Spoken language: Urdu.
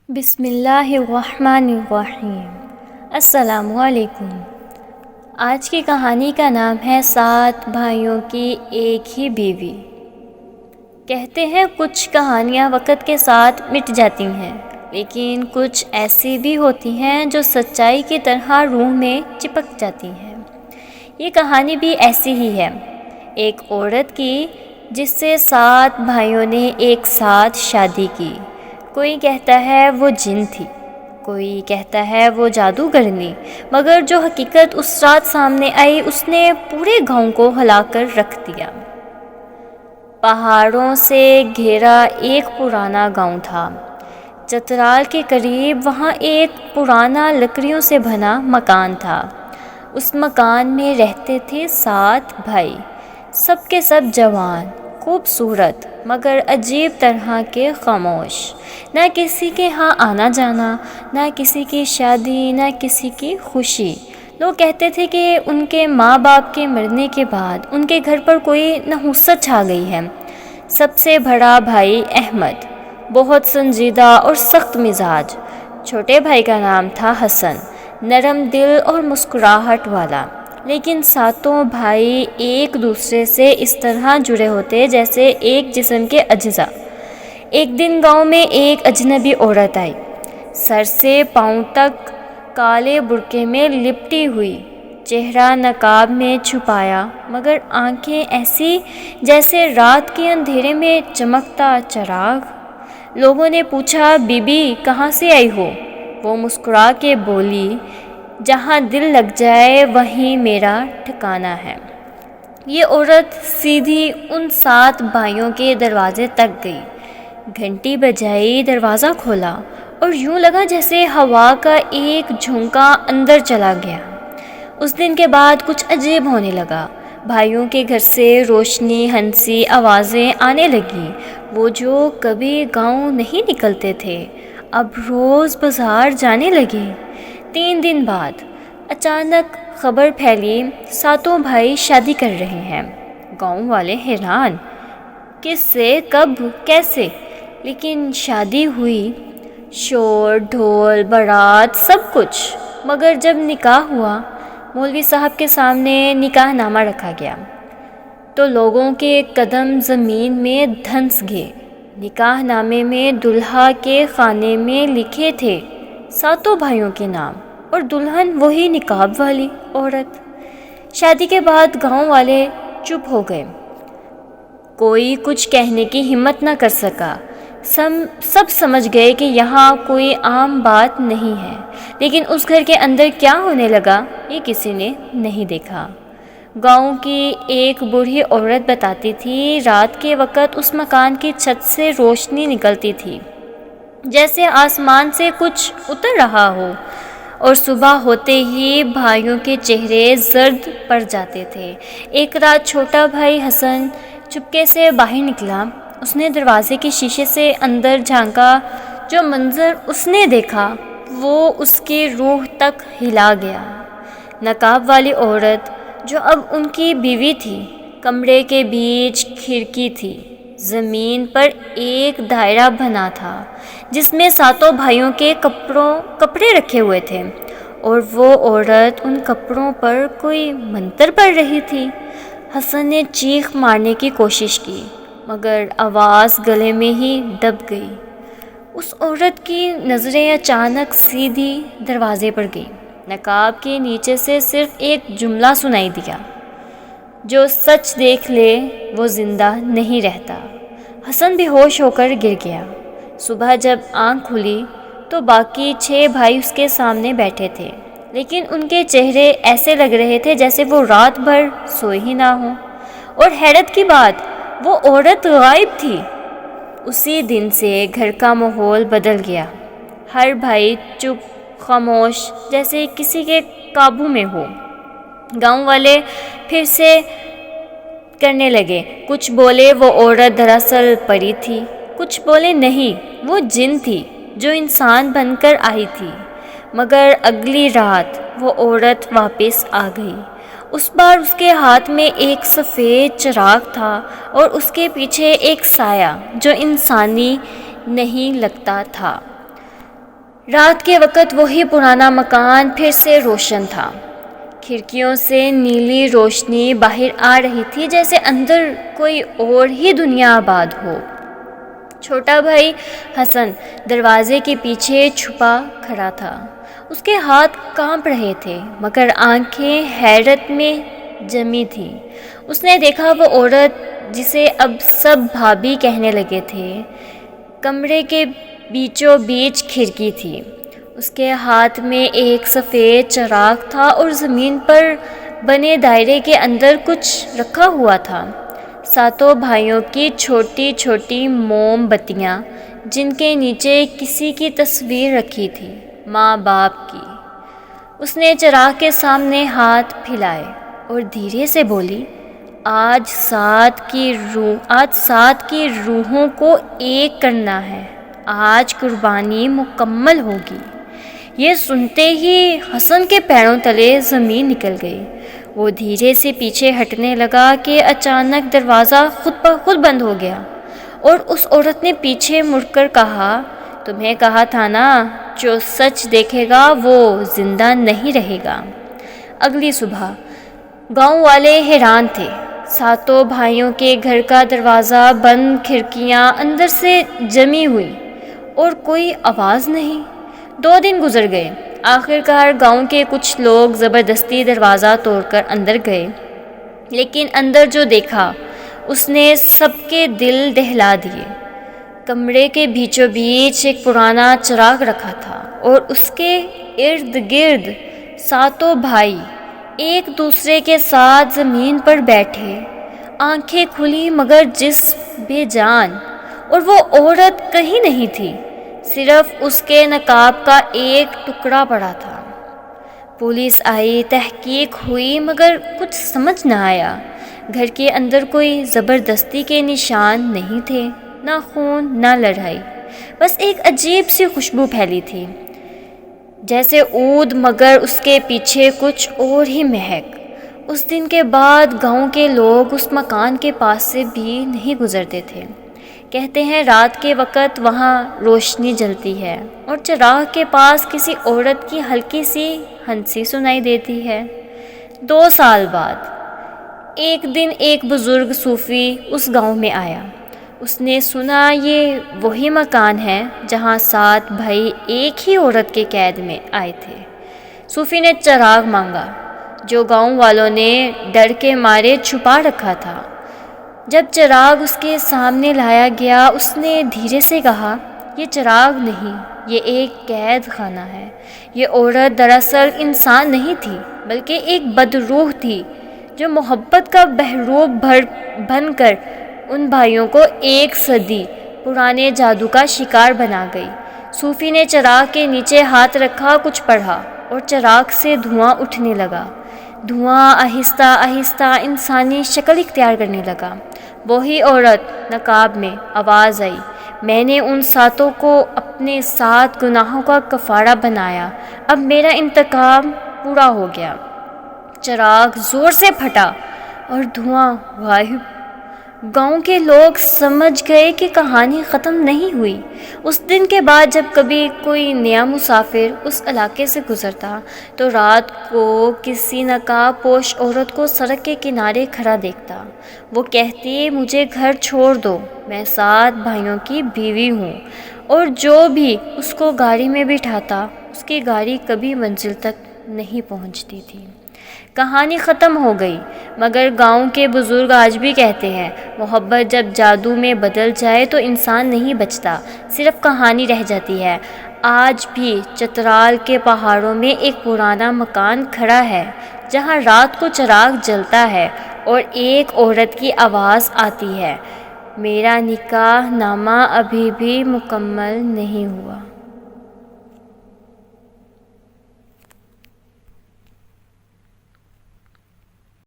بسم اللہ الرحمن الرحیم۔ السلام علیکم۔ آج کی کہانی کا نام ہے 7 بھائیوں کی ایک ہی بیوی۔ کہتے ہیں کچھ کہانیاں وقت کے ساتھ مٹ جاتی ہیں، لیکن کچھ ایسی بھی ہوتی ہیں جو سچائی کی طرح روح میں چپک جاتی ہیں۔ یہ کہانی بھی ایسی ہی ہے، ایک عورت کی جس سے 7 بھائیوں نے ایک ساتھ شادی کی۔ کوئی کہتا ہے وہ جن تھی، کوئی کہتا ہے وہ جادوگرنی، مگر جو حقیقت اس رات سامنے آئی اس نے پورے گاؤں کو ہلا کر رکھ دیا۔ پہاڑوں سے گھیرا ایک پرانا گاؤں تھا۔ چترال کے قریب وہاں ایک پرانا لکڑیوں سے بنا مکان تھا۔ اس مکان میں رہتے تھے 7 بھائی، سب کے سب جوان، خوبصورت، مگر عجیب طرح کے خاموش۔ نہ کسی کے ہاں آنا جانا، نہ کسی کی شادی، نہ کسی کی خوشی۔ لوگ کہتے تھے کہ ان کے ماں باپ کے مرنے کے بعد ان کے گھر پر کوئی نحوست چھا گئی ہے۔ سب سے بڑا بھائی احمد بہت سنجیدہ اور سخت مزاج۔ چھوٹے بھائی کا نام تھا حسن، نرم دل اور مسکراہٹ والا۔ لیکن 7 بھائی ایک دوسرے سے اس طرح جڑے ہوتے جیسے ایک جسم کے اجزاء۔ ایک دن گاؤں میں ایک اجنبی عورت آئی، سر سے پاؤں تک کالے برقعے میں لپٹی ہوئی، چہرہ نقاب میں چھپایا، مگر آنکھیں ایسی جیسے رات کے اندھیرے میں چمکتا چراغ۔ لوگوں نے پوچھا، بی بی کہاں سے آئی ہو؟ وہ مسکرا کے بولی، جہاں دل لگ جائے وہیں میرا ٹھکانہ ہے۔ یہ عورت سیدھی ان 7 بھائیوں کے دروازے تک گئی، گھنٹی بجائی، دروازہ کھولا، اور یوں لگا جیسے ہوا کا ایک جھونکا اندر چلا گیا۔ اس دن کے بعد کچھ عجیب ہونے لگا۔ بھائیوں کے گھر سے روشنی، ہنسی آوازیں آنے لگیں۔ وہ جو کبھی گاؤں نہیں نکلتے تھے اب روز بازار جانے لگے۔ 3 دن بعد اچانک خبر پھیلی، 7 بھائی شادی کر رہے ہیں۔ گاؤں والے حیران، کس سے، کب، کیسے؟ لیکن شادی ہوئی، شور، ڈھول، بارات، سب کچھ۔ مگر جب نکاح ہوا، مولوی صاحب کے سامنے نکاح نامہ رکھا گیا تو لوگوں کے قدم زمین میں دھنس گئے۔ نکاح نامے میں دلہا کے خانے میں لکھے تھے 7 بھائیوں کے نام، اور دلہن وہی نقاب والی عورت۔ شادی کے بعد گاؤں والے چپ ہو گئے، کوئی کچھ کہنے کی ہمت نہ کر سکا۔ سب سمجھ گئے کہ یہاں کوئی عام بات نہیں ہے، لیکن اس گھر کے اندر کیا ہونے لگا یہ کسی نے نہیں دیکھا۔ گاؤں کی ایک بوڑھی عورت بتاتی تھی، رات کے وقت اس مکان کی چھت سے روشنی نکلتی تھی جیسے آسمان سے کچھ اتر رہا ہو، اور صبح ہوتے ہی بھائیوں کے چہرے زرد پڑ جاتے تھے۔ ایک رات چھوٹا بھائی حسن چپکے سے باہر نکلا۔ اس نے دروازے کے شیشے سے اندر جھانکا۔ جو منظر اس نے دیکھا وہ اس کی روح تک ہلا گیا۔ نقاب والی عورت جو اب ان کی بیوی تھی، کمرے کے بیچ کھڑکی تھی، زمین پر ایک دائرہ بنا تھا جس میں 7 بھائیوں کے کپڑے رکھے ہوئے تھے، اور وہ عورت ان کپڑوں پر کوئی منتر پڑھ رہی تھی۔ حسن نے چیخ مارنے کی کوشش کی، مگر آواز گلے میں ہی دب گئی۔ اس عورت کی نظریں اچانک سیدھی دروازے پر گئیں۔ نقاب کے نیچے سے صرف ایک جملہ سنائی دیا، جو سچ دیکھ لے وہ زندہ نہیں رہتا۔ حسن بے ہوش ہو کر گر گیا۔ صبح جب آنکھ کھلی تو باقی 6 بھائی اس کے سامنے بیٹھے تھے، لیکن ان کے چہرے ایسے لگ رہے تھے جیسے وہ رات بھر سوئے ہی نہ ہوں، اور حیرت کی بات وہ عورت غائب تھی۔ اسی دن سے گھر کا ماحول بدل گیا۔ ہر بھائی چپ، خاموش، جیسے کسی کے قابو میں ہو۔ گاؤں والے پھر سے کرنے لگے، کچھ بولے وہ عورت دراصل پری تھی، کچھ بولے نہیں وہ جن تھی جو انسان بن کر آئی تھی۔ مگر اگلی رات وہ عورت واپس آ گئی۔ اس بار اس کے ہاتھ میں ایک سفید چراغ تھا، اور اس کے پیچھے ایک سایہ جو انسانی نہیں لگتا تھا۔ رات کے وقت وہی پرانا مکان پھر سے روشن تھا۔ کھڑکیوں سے نیلی روشنی باہر آ رہی تھی، جیسے اندر کوئی اور ہی دنیا آباد ہو۔ چھوٹا بھائی حسن دروازے کے پیچھے چھپا کھڑا تھا۔ اس کے ہاتھ کانپ رہے تھے مگر آنکھیں حیرت میں جمی تھیں۔ اس نے دیکھا وہ عورت جسے اب سب بھابھی کہنے لگے تھے، کمرے کے بیچوں بیچ کھڑکی تھی۔ اس کے ہاتھ میں ایک سفید چراغ تھا اور زمین پر بنے دائرے کے اندر کچھ رکھا ہوا تھا۔ ساتوں بھائیوں کی چھوٹی چھوٹی موم بتیاں، جن کے نیچے کسی کی تصویر رکھی تھی، ماں باپ کی۔ اس نے چراغ کے سامنے ہاتھ پھیلائے اور دھیرے سے بولی، آج سات کی روحوں کو ایک کرنا ہے، آج قربانی مکمل ہوگی۔ یہ سنتے ہی حسن کے پیروں تلے زمین نکل گئی۔ وہ دھیرے سے پیچھے ہٹنے لگا کہ اچانک دروازہ خود بخود بند ہو گیا اور اس عورت نے پیچھے مڑ کر کہا، تمہیں کہا تھا نا، جو سچ دیکھے گا وہ زندہ نہیں رہے گا۔ اگلی صبح گاؤں والے حیران تھے۔ ساتوں بھائیوں کے گھر کا دروازہ بند، کھڑکیاں اندر سے جمی ہوئی اور کوئی آواز نہیں۔ 2 دن گزر گئے۔ آخرکار گاؤں کے کچھ لوگ زبردستی دروازہ توڑ کر اندر گئے، لیکن اندر جو دیکھا اس نے سب کے دل دہلا دیے۔ کمرے کے بیچوں بیچ ایک پرانا چراغ رکھا تھا اور اس کے ارد گرد ساتوں بھائی ایک دوسرے کے ساتھ زمین پر بیٹھے، آنکھیں کھلی مگر جسم بے جان، اور وہ عورت کہیں نہیں تھی، صرف اس کے نقاب کا ایک ٹکڑا پڑا تھا۔ پولیس آئی، تحقیق ہوئی مگر کچھ سمجھ نہ آیا۔ گھر کے اندر کوئی زبردستی کے نشان نہیں تھے، نہ خون نہ لڑائی، بس ایک عجیب سی خوشبو پھیلی تھی، جیسے عود، مگر اس کے پیچھے کچھ اور ہی مہک۔ اس دن کے بعد گاؤں کے لوگ اس مکان کے پاس سے بھی نہیں گزرتے تھے۔ کہتے ہیں رات کے وقت وہاں روشنی جلتی ہے اور چراغ کے پاس کسی عورت کی ہلکی سی ہنسی سنائی دیتی ہے۔ 2 سال بعد ایک دن ایک بزرگ صوفی اس گاؤں میں آیا۔ اس نے سنا یہ وہی مکان ہے جہاں 7 بھائی ایک ہی عورت کے قید میں آئے تھے۔ صوفی نے چراغ مانگا جو گاؤں والوں نے ڈر کے مارے چھپا رکھا تھا۔ جب چراغ اس کے سامنے لایا گیا، اس نے دھیرے سے کہا، یہ چراغ نہیں، یہ ایک قید خانہ ہے۔ یہ عورت دراصل انسان نہیں تھی بلکہ ایک بدروح تھی جو محبت کا بحروب بن کر ان بھائیوں کو 1 صدی پرانے جادو کا شکار بنا گئی۔ صوفی نے چراغ کے نیچے ہاتھ رکھا، کچھ پڑھا اور چراغ سے دھواں اٹھنے لگا۔ دھواں آہستہ آہستہ انسانی شکل اختیار کرنے لگا۔ وہی عورت نقاب میں، آواز آئی، میں نے ان 7 کو اپنے 7 گناہوں کا کفارہ بنایا، اب میرا انتقام پورا ہو گیا۔ چراغ زور سے پھٹا اور دھواں غائب۔ گاؤں کے لوگ سمجھ گئے کہ کہانی ختم نہیں ہوئی۔ اس دن کے بعد جب کبھی کوئی نیا مسافر اس علاقے سے گزرتا تو رات کو کسی نقاب پوش عورت کو سڑک کے کنارے کھڑا دیکھتا۔ وہ کہتی، مجھے گھر چھوڑ دو، میں 7 بھائیوں کی بیوی ہوں، اور جو بھی اس کو گاڑی میں بٹھاتا اس کی گاڑی کبھی منزل تک نہیں پہنچتی تھی۔ کہانی ختم ہو گئی، مگر گاؤں کے بزرگ آج بھی کہتے ہیں، محبت جب جادو میں بدل جائے تو انسان نہیں بچتا، صرف کہانی رہ جاتی ہے۔ آج بھی چترال کے پہاڑوں میں ایک پرانا مکان کھڑا ہے جہاں رات کو چراغ جلتا ہے اور ایک عورت کی آواز آتی ہے، میرا نکاح نامہ ابھی بھی مکمل نہیں ہوا۔